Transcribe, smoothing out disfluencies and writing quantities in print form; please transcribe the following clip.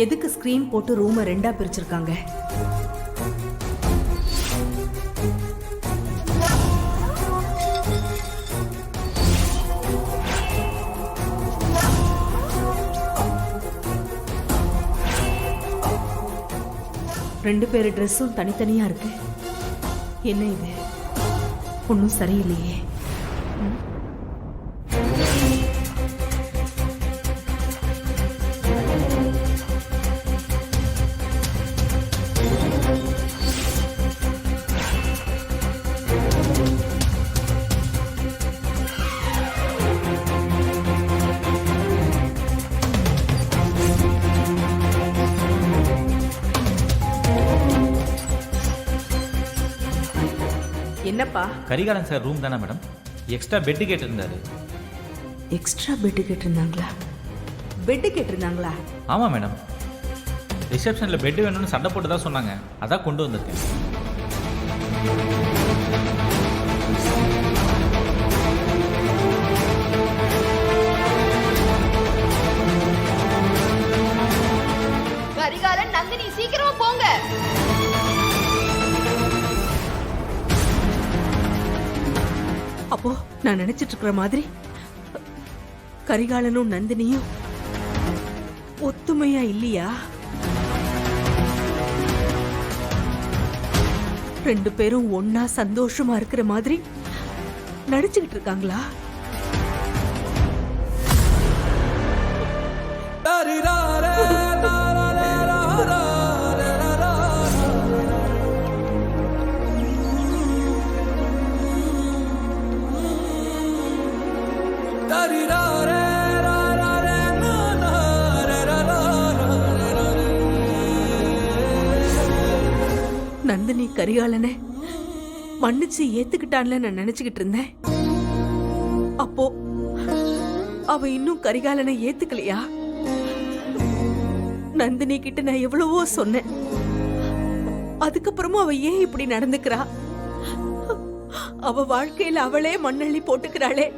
எதுக்கு ஸ்கிரீன் போட்டு ரூமை ரெண்டா பிரிச்சிருக்காங்க? ரெண்டு பேரு ட்ரெஸ்ஸும் தனித்தனியா இருக்கு. என்ன இது? ஒன்னும் சரியில்லையே. என்னப்பா? கரிகாலன் சார் ரூம் தானே மேடம்? எக்ஸ்ட்ரா பெட்டு கேட்டிருந்தாரு. எக்ஸ்ட்ரா பெட்டு கேட்டிருந்தாங்களா? பெட்டு கேட்டிருந்தாங்களா? ஆமாம் மேடம். ரிசப்ஷனில் பெட்டு வேணும்னு சண்டை போட்டு தான் சொன்னாங்க. அதான் கொண்டு வந்திருக்கேன். கரிகாலன், நந்தினி சீக்கிரமா போங்க. அப்போ நான் நினைச்சிட்டு இருக்கிற மாதிரி கரிகாலனும் நந்தினியும் ஒத்துமையா இல்லையா? ரெண்டு பேரும் ஒன்னா சந்தோஷமா இருக்கிற மாதிரி நடிச்சுக்கிட்டு இருக்காங்களா? நந்தினி கரிகாலனை மன்னிச்சு ஏத்துக்கிட்டான்ல நான் நினைச்சுக்கிட்டு இருந்தேன். அப்போ அவ இன்னும் கரிகாலனை ஏத்துக்கலையா? நந்தினி கிட்ட நான் எவ்வளவோ சொன்னேன். அதுக்கப்புறமும் அவ ஏன் இப்படி நடந்துக்கிறா? அவ வாழ்க்கையில அவளே மண்ணள்ளி போட்டுக்கிறாளே.